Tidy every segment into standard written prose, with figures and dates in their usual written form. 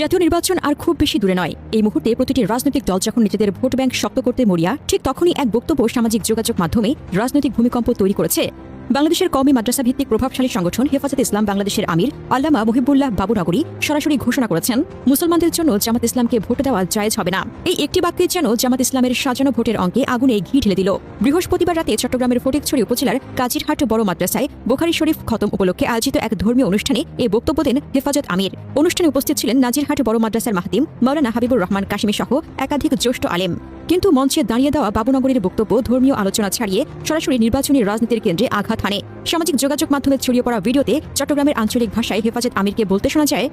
জাতীয় নির্বাচন আর খুব বেশি দূরে নয়। এই মুহূর্তে প্রতিটি রাজনৈতিক দল যখন নিজেদের ভোট ব্যাংক শক্ত করতে মরিয়া, ঠিক তখনই এক বক্তব্য সামাজিক যোগাযোগ মাধ্যমে রাজনৈতিক ভূমিকম্প তৈরি করেছে। বাংলাদেশের কওমি মাদ্রাসা ভিত্তিক প্রভাবশালী সংগঠন হেফাজতে ইসলাম বাংলাদেশের আমির আল্লামা মুহিবুল্লাহ বাবুনগরী সরাসরি ঘোষণা করেছেন, মুসলমানদের জন্য জামাত ইসলামকে ভোট দেওয়া জায়েজ হবে না। এই একটি বাক্যে যেন জামাত ইসলামের সাজানো ভোটের অঙ্কে আগুনে ঘি ঢেলে দিল। বৃহস্পতিবার রাতে চট্টগ্রামের ফটিকছড়ি উপজেলার কাজিরহাট বড় মাদ্রাসায় বুখারী শরীফ খতম উপলক্ষে আয়োজিত এক ধর্মীয় অনুষ্ঠানে এই বক্তব্য দেন হেফাজত আমির। অনুষ্ঠানে উপস্থিত ছিলেন নাজিরহাট বড় মাদ্রাসার মাহতিম মাওলানা হাবিবুর রহমান কাশিমি সহ একাধিক জ্যেষ্ঠ আলেম। কিন্তু মঞ্চে দাঁড়িয়ে দেওয়া বাবুনগরীর বক্তব্য ধর্মীয় আলোচনা ছাড়িয়ে সরাসরি নির্বাচনী রাজনীতির কেন্দ্রে আঘাত হানে। সামাজিক যোগাযোগ মাধ্যমে ছড়িয়ে পড়া ভিডিওতে চট্টগ্রামের আঞ্চলিক ভাষায় হেফাজত আমিরকে বলতে শোনা যায়,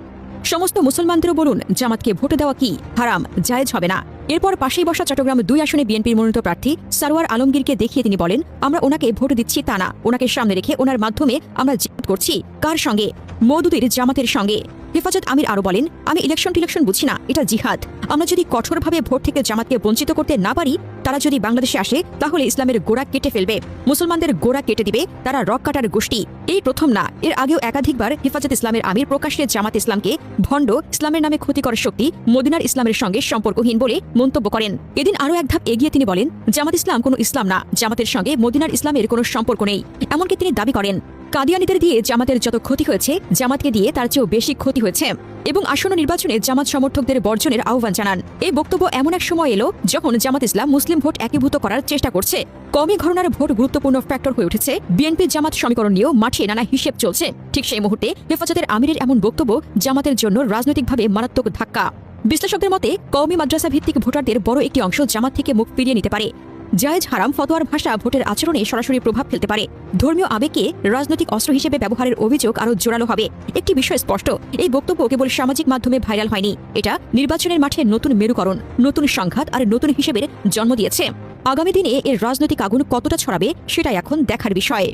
সমস্ত মুসলমানদেরও বলুন জামাতকে ভোট দেওয়া কি হারাম, জায়েজ হবে না। এরপর পাশেই বসা চট্টগ্রাম 2 আসনে বিএনপির মনোনীত প্রার্থী সারোয়ার আলমগীরকে দেখিয়ে তিনি বলেন, আমরা ওনাকে ভোট দিচ্ছি তা না, ওনাকে সামনে রেখে ওনার মাধ্যমে আমরা জিহাদ করছি। কার সঙ্গে? মওদুদের জামাতের সঙ্গে। হেফাজত আমির আরও বলেন, আমি ইলেকশন বুঝি না, এটা জিহাদ। আমরা যদি কঠোরভাবে ভোট থেকে জামাতকে বঞ্চিত করতে না পারি, তারা যদি বাংলাদেশে আসে তাহলে ইসলামের গোড়া কেটে ফেলবে, মুসলমানদের গোড়া কেটে দিবে, তারা রক কাটার গোষ্ঠী। এই প্রথম না, এর আগেও একাধিকবার হেফাজত ইসলামের আমির প্রকাশ্যে জামাত ইসলামকে ভণ্ড, ইসলামের নামে ক্ষতিকর শক্তি, মদিনার ইসলামের সঙ্গে সম্পর্কহীন বলে মন্তব্য করেন। এদিন আরও এক ধাপ এগিয়ে তিনি বলেন, জামাত ইসলাম কোনো ইসলাম না, জামাতের সঙ্গে মদিনার ইসলামের কোনো সম্পর্ক নেই। এমনকি তিনি দাবি করেন, কাদিয়ানীদের দিয়ে জামাতের যত ক্ষতি হয়েছে, জামাতকে দিয়ে তার চেয়েও বেশি ক্ষতি হয়েছে, এবং আসন্ন নির্বাচনে জামাত সমর্থকদের বর্জনের আহ্বান জানান। এই বক্তব্য এমন এক সময় এলো যখন জামাত ইসলাম মুসলিম ভোট একীভূত করার চেষ্টা করছে। কওমি ঘরানার ভোট গুরুত্বপূর্ণ ফ্যাক্টর হয়ে উঠেছে। বিএনপি জামাত সমীকরণ নিয়েও মাঠে নানা হিসেব চলছে। ঠিক সেই মুহূর্তে হেফাজতের আমিরের এমন বক্তব্য জামাতের জন্য রাজনৈতিকভাবে মারাত্মক ধাক্কা। বিশ্লেষকদের মতে কওমি মাদ্রাসা ভিত্তিক ভোটারদের বড় একটি অংশ জামাত থেকে মুখ ফিরিয়ে নিতে পারে। জায়েজ হারাম ফতোয়ার ভাষা ভোটের আচরণে সরাসরি প্রভাব ফেলতে পারে। ধর্মীয় আবেগকে রাজনৈতিক অস্ত্র হিসেবে ব্যবহারের অভিযোগ আরও জোরালো হবে। একটি বিষয় স্পষ্ট, এই বক্তব্য কেবল সামাজিক মাধ্যমে ভাইরাল হয়নি, এটা নির্বাচনের মাঠে নতুন মেরুকরণ, নতুন সংঘাত আর নতুন হিসেবের জন্ম দিয়েছে। আগামী দিনে এর রাজনৈতিক আগুন কতটা ছড়াবে সেটাই এখন দেখার বিষয়।